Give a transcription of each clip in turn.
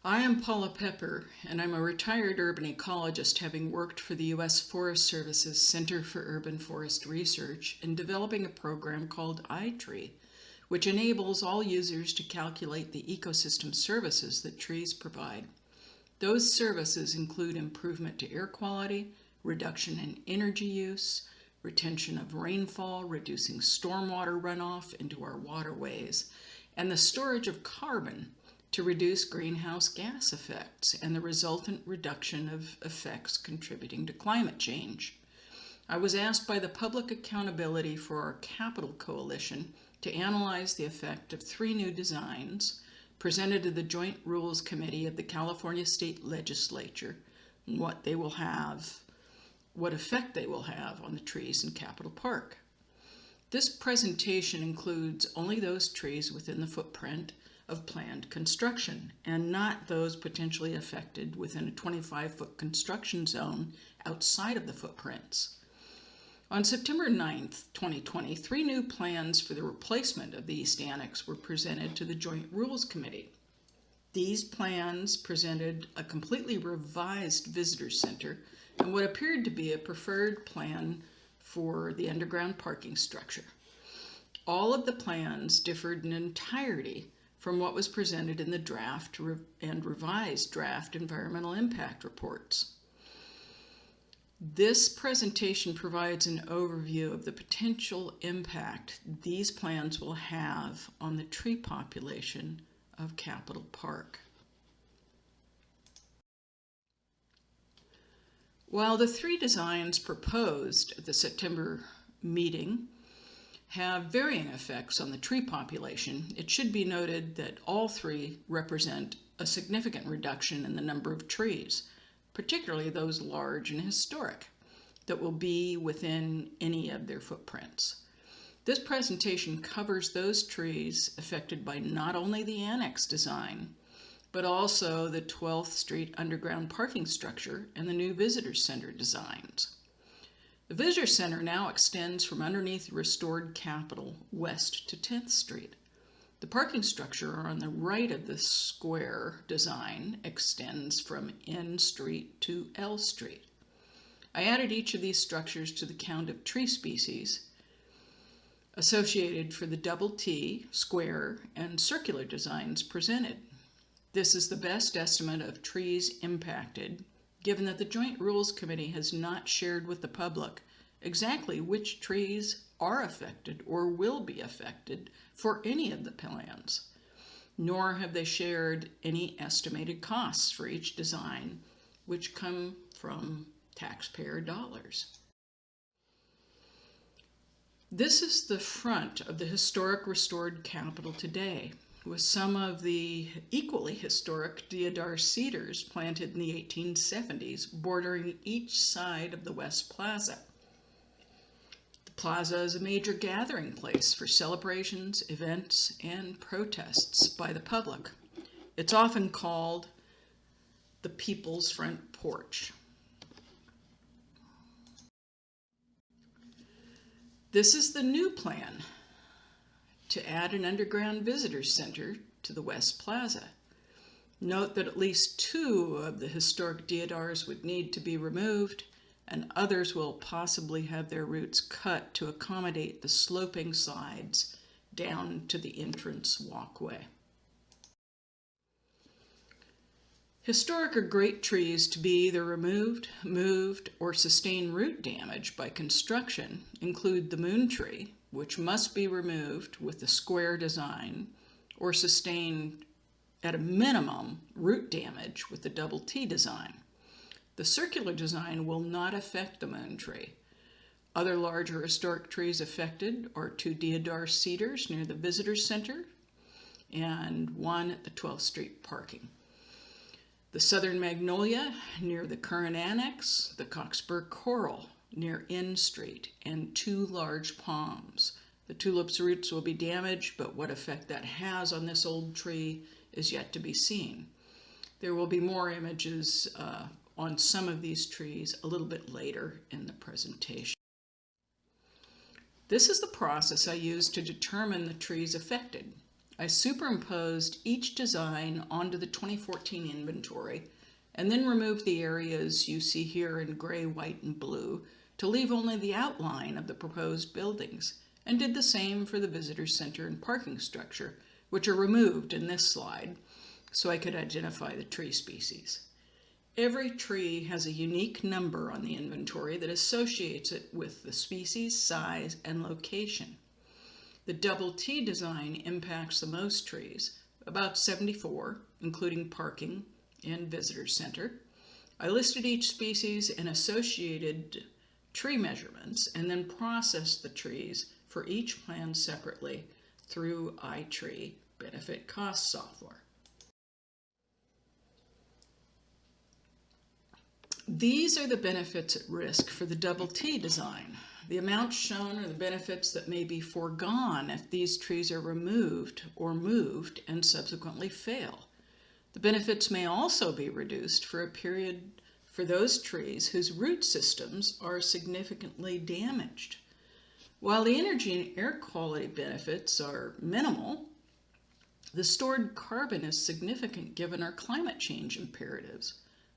I am Paula Pepper, and I'm a retired urban ecologist, having worked for the U.S. Forest Service's Center for Urban Forest Research in developing a program called iTree, which enables all users to calculate the ecosystem services that trees provide. Those services include improvement to air quality, reduction in energy use, retention of rainfall, reducing stormwater runoff into our waterways, and the storage of carbon to reduce greenhouse gas effects and the resultant reduction of effects contributing to climate change. I was asked by the Public Accountability for Our Capital Coalition to analyze the effect of 3 new designs presented to the Joint Rules Committee of the California State Legislature, and what effect they will have on the trees in Capitol Park. This presentation includes only those trees within the footprint of planned construction, and not those potentially affected within a 25-foot construction zone outside of the footprints. On September 9th, 2020, 3 new plans for the replacement of the East Annex were presented to the Joint Rules Committee. These plans presented a completely revised visitor center and what appeared to be a preferred plan for the underground parking structure. All of the plans differed in entirety from what was presented in the draft and revised draft environmental impact reports. This presentation provides an overview of the potential impact these plans will have on the tree population of Capitol Park. While the 3 designs proposed at the September meeting have varying effects on the tree population, it should be noted that all 3 represent a significant reduction in the number of trees, particularly those large and historic, that will be within any of their footprints. This presentation covers those trees affected by not only the Annex design, but also the 12th Street underground parking structure and the new visitor center designs. The Visitor Center now extends from underneath the restored Capitol west to 10th Street. The parking structure on the right of the square design extends from N Street to L Street. I added each of these structures to the count of tree species associated for the double T, square, and circular designs presented. This is the best estimate of trees impacted, given that the Joint Rules Committee has not shared with the public exactly which trees are affected or will be affected for any of the plans, nor have they shared any estimated costs for each design, which come from taxpayer dollars. This is the front of the historic restored Capitol today, with some of the equally historic deodar cedars planted in the 1870s bordering each side of the West Plaza. The Plaza is a major gathering place for celebrations, events, and protests by the public. It's often called the People's Front Porch. This is the new plan to add an underground visitor center to the West Plaza. Note that at least 2 of the historic deodars would need to be removed, and others will possibly have their roots cut to accommodate the sloping sides down to the entrance walkway. Historic are great trees to be either removed, moved, or sustain root damage by construction include the moon tree, which must be removed with the square design, or sustained at a minimum root damage with the double T design. The circular design will not affect the moon tree. Other larger historic trees affected are 2 deodar cedars near the visitor center and 1 at the 12th Street parking. The southern magnolia near the current annex, the Cockspur coral near N Street, and 2 large palms. The tulip's roots will be damaged, but what effect that has on this old tree is yet to be seen. There will be more images on some of these trees a little bit later in the presentation. This is the process I used to determine the trees affected. I superimposed each design onto the 2014 inventory and then removed the areas you see here in gray, white, and blue to leave only the outline of the proposed buildings, and did the same for the visitor center and parking structure, which are removed in this slide so I could identify the tree species. Every tree has a unique number on the inventory that associates it with the species, size, and location. The double T design impacts the most trees, about 74, including parking and visitor center. I listed each species and associated tree measurements and then processed the trees for each plan separately through iTree benefit cost software. These are the benefits at risk for the double T design. The amounts shown are the benefits that may be foregone if these trees are removed or moved and subsequently fail. The benefits may also be reduced for a period for those trees whose root systems are significantly damaged. While the energy and air quality benefits are minimal, the stored carbon is significant given our climate change imperatives.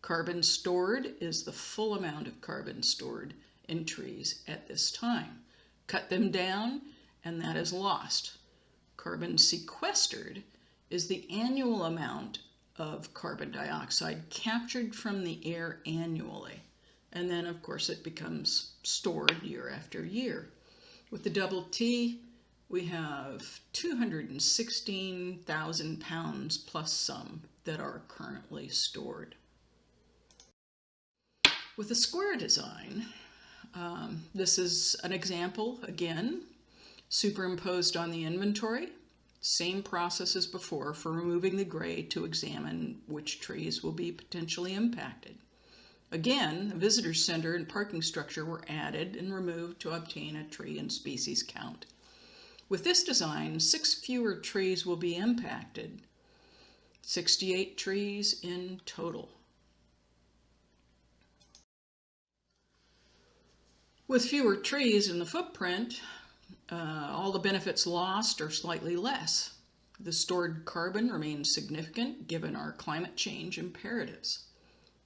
Carbon stored is the full amount of carbon stored in trees at this time. Cut them down, and that is lost. Carbon sequestered is the annual amount of carbon dioxide captured from the air annually. And then, of course, it becomes stored year after year. With the double T, we have 216,000 pounds plus some that are currently stored. With the square design, this is an example, again, superimposed on the inventory. Same process as before for removing the gray to examine which trees will be potentially impacted. Again, the visitor center and parking structure were added and removed to obtain a tree and species count. With this design, 6 fewer trees will be impacted, 68 trees in total. With fewer trees in the footprint, all the benefits lost are slightly less. The stored carbon remains significant given our climate change imperatives.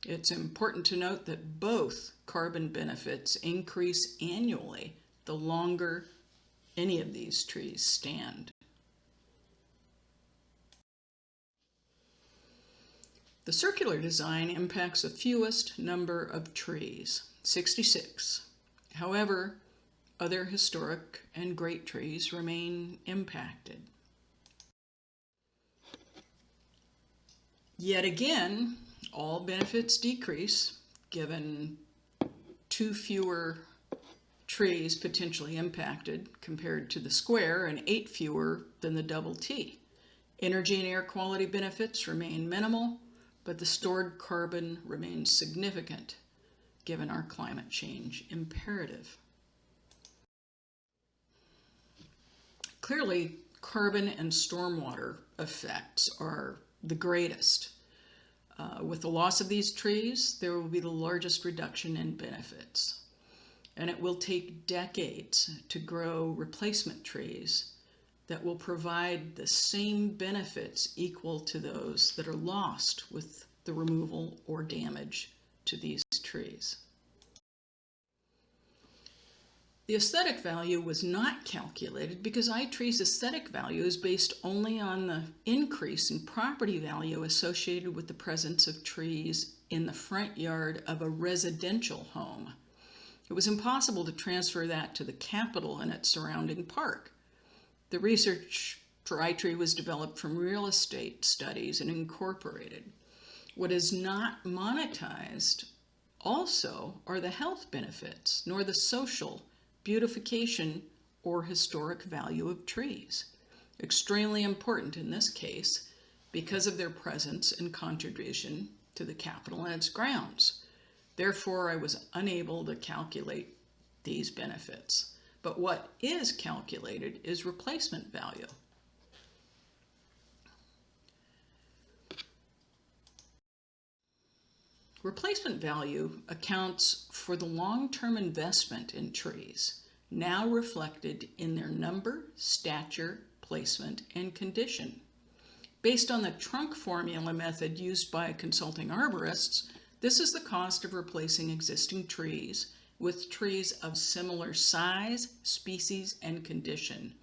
It's important to note that both carbon benefits increase annually the longer any of these trees stand. The circular design impacts the fewest number of trees, 66. However, other historic and great trees remain impacted. Yet again, all benefits decrease given 2 fewer trees potentially impacted compared to the square and 8 fewer than the double T. Energy and air quality benefits remain minimal, but the stored carbon remains significant given our climate change imperative. Clearly, carbon and stormwater effects are the greatest. With the loss of these trees, there will be the largest reduction in benefits. And it will take decades to grow replacement trees that will provide the same benefits equal to those that are lost with the removal or damage to these trees. The aesthetic value was not calculated because iTree's aesthetic value is based only on the increase in property value associated with the presence of trees in the front yard of a residential home. It was impossible to transfer that to the Capitol and its surrounding park. The research for iTree was developed from real estate studies and incorporated. What is not monetized also are the health benefits, nor the social beautification or historic value of trees. Extremely important in this case because of their presence and contribution to the Capitol and its grounds. Therefore, I was unable to calculate these benefits. But what is calculated is replacement value. Replacement value accounts for the long-term investment in trees, now reflected in their number, stature, placement, and condition. Based on the trunk formula method used by consulting arborists, this is the cost of replacing existing trees with trees of similar size, species, and condition.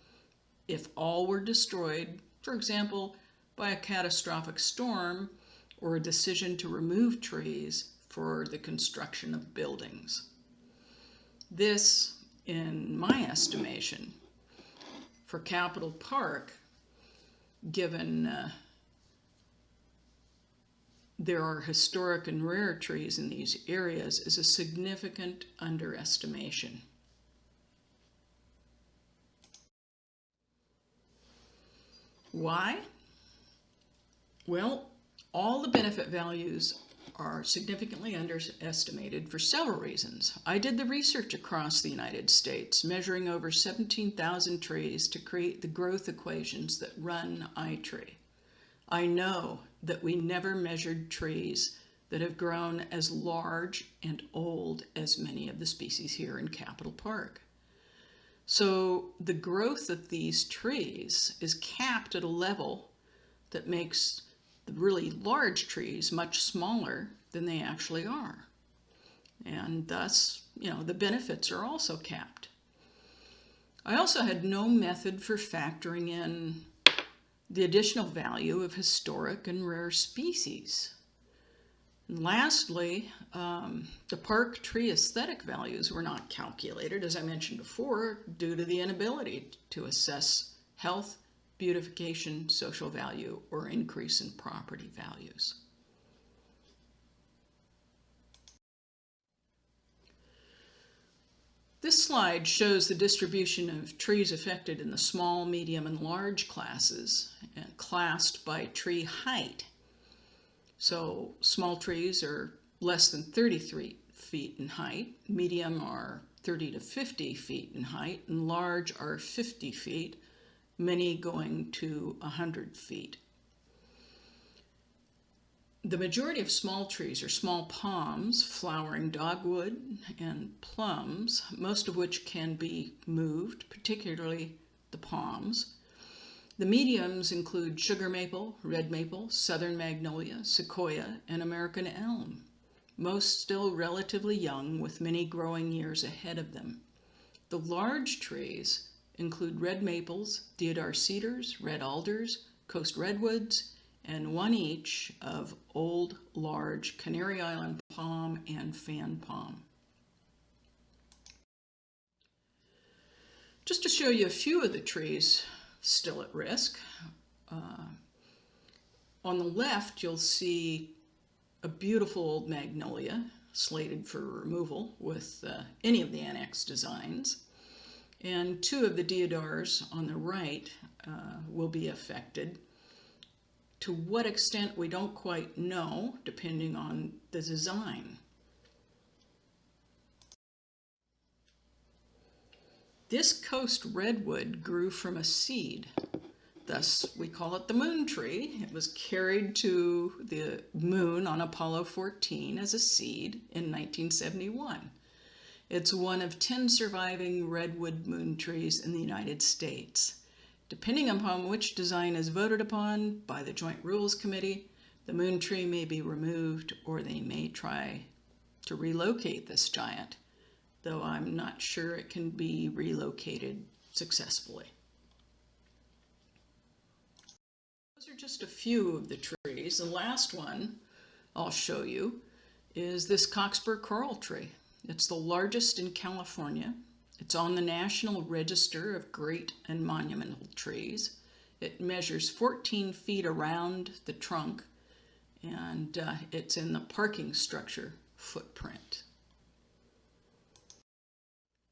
If all were destroyed, for example, by a catastrophic storm or a decision to remove trees for the construction of buildings. This, in my estimation, for Capitol Park, given there are historic and rare trees in these areas, is a significant underestimation. Why? Well, all the benefit values are significantly underestimated for several reasons. I did the research across the United States, measuring over 17,000 trees to create the growth equations that run iTree. I know that we never measured trees that have grown as large and old as many of the species here in Capitol Park. So the growth of these trees is capped at a level that makes the really large trees much smaller than they actually are. And thus, the benefits are also capped. I also had no method for factoring in the additional value of historic and rare species. And lastly, the park tree aesthetic values were not calculated, as I mentioned before, due to the inability to assess health, beautification, social value, or increase in property values. This slide shows the distribution of trees affected in the small, medium, and large classes, and classed by tree height. So small trees are less than 33 feet in height, medium are 30 to 50 feet in height, and large are 50 feet, many going to 100 feet. The majority of small trees are small palms, flowering dogwood, and plums, most of which can be moved, particularly the palms. The mediums include sugar maple, red maple, southern magnolia, sequoia, and American elm, most still relatively young with many growing years ahead of them. The large trees include red maples, deodar cedars, red alders, coast redwoods, and one each of old, large Canary Island palm and fan palm. Just to show you a few of the trees still at risk, on the left you'll see a beautiful old magnolia slated for removal with any of the annex designs. And two of the deodars on the right will be affected. To what extent, we don't quite know, depending on the design. This coast redwood grew from a seed. Thus, we call it the moon tree. It was carried to the moon on Apollo 14 as a seed in 1971. It's one of 10 surviving redwood moon trees in the United States. Depending upon which design is voted upon by the Joint Rules Committee, the moon tree may be removed or they may try to relocate this giant, though I'm not sure it can be relocated successfully. Those are just a few of the trees. The last one I'll show you is this Cockspur coral tree. It's the largest in California. It's on the National Register of Great and Monumental Trees. It measures 14 feet around the trunk, and it's in the parking structure footprint.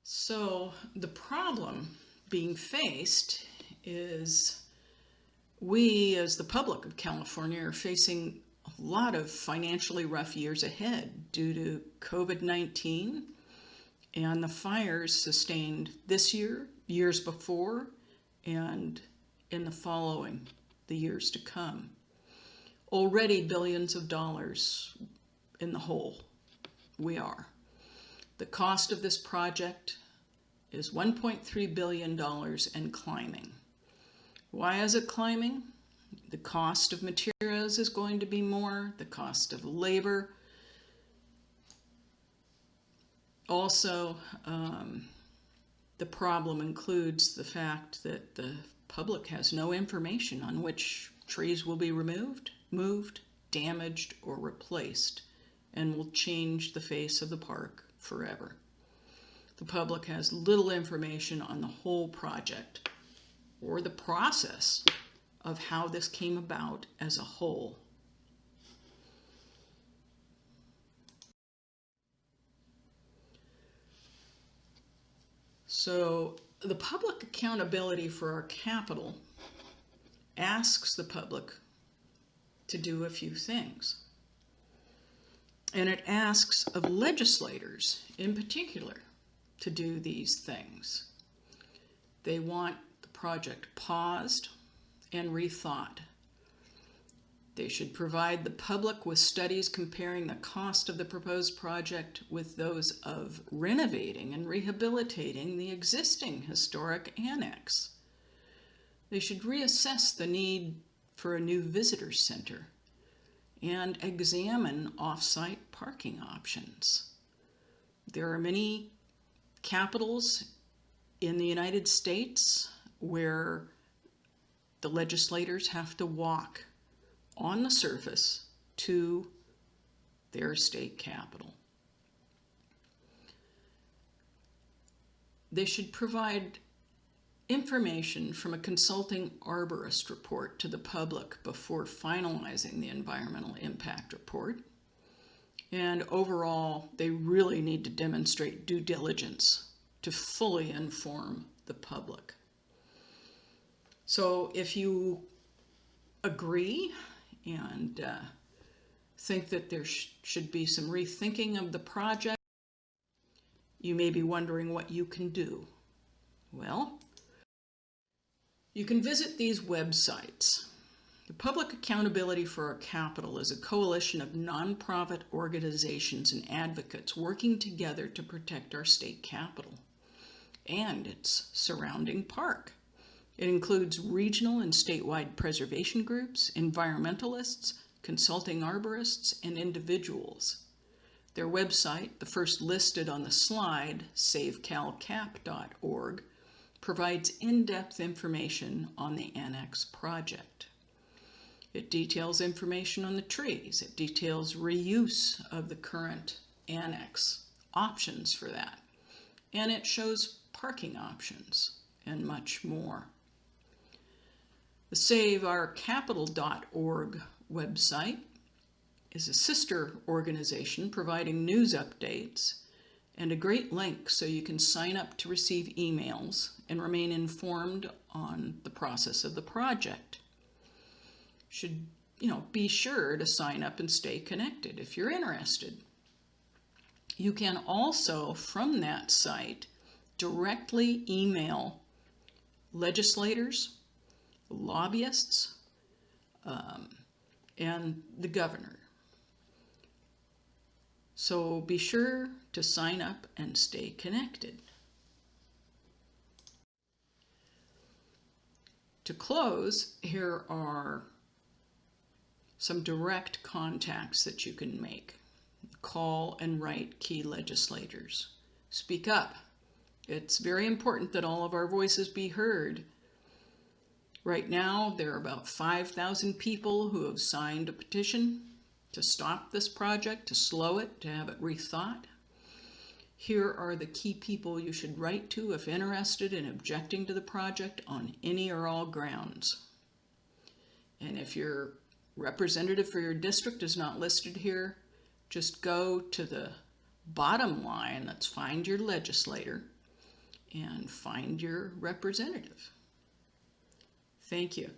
So the problem being faced is we, as the public of California, are facing a lot of financially rough years ahead due to COVID-19 and the fires sustained this year, years before, and in the years to come. Already billions of dollars in the hole we are. The cost of this project is $1.3 billion and climbing. Why is it climbing? The cost of materials is going to be more, the cost of labor. Also, the problem includes the fact that the public has no information on which trees will be removed, moved, damaged, or replaced, and will change the face of the park forever. The public has little information on the whole project or the process of how this came about as a whole. So the public accountability for our capital asks the public to do a few things. And it asks of legislators in particular to do these things. They want the project paused and rethought. They should provide the public with studies comparing the cost of the proposed project with those of renovating and rehabilitating the existing historic annex. They should reassess the need for a new visitor center and examine off-site parking options. There are many capitals in the United States where the legislators have to walk on the surface to their state capital. They should provide information from a consulting arborist report to the public before finalizing the environmental impact report. And overall, they really need to demonstrate due diligence to fully inform the public. So if you agree and think that there should be some rethinking of the project, you may be wondering what you can do. Well, you can visit these websites. The Public Accountability for Our Capital is a coalition of nonprofit organizations and advocates working together to protect our state capital and its surrounding park. It includes regional and statewide preservation groups, environmentalists, consulting arborists, and individuals. Their website, the first listed on the slide, savecalcap.org, provides in-depth information on the Annex project. It details information on the trees. It details reuse of the current Annex, options for that. And it shows parking options and much more. The SaveOurCapital.org website is a sister organization providing news updates and a great link so you can sign up to receive emails and remain informed on the process of the project. Should, be sure to sign up and stay connected if you're interested. You can also, from that site, directly email legislators, lobbyists, and the governor. So be sure to sign up and stay connected. To close, here are some direct contacts that you can make. Call and write key legislators. Speak up. It's very important that all of our voices be heard. Right now, there are about 5,000 people who have signed a petition to stop this project, to slow it, to have it rethought. Here are the key people you should write to if interested in objecting to the project on any or all grounds. And if your representative for your district is not listed here, just go to the bottom line, that's find your legislator, and find your representative. Thank you.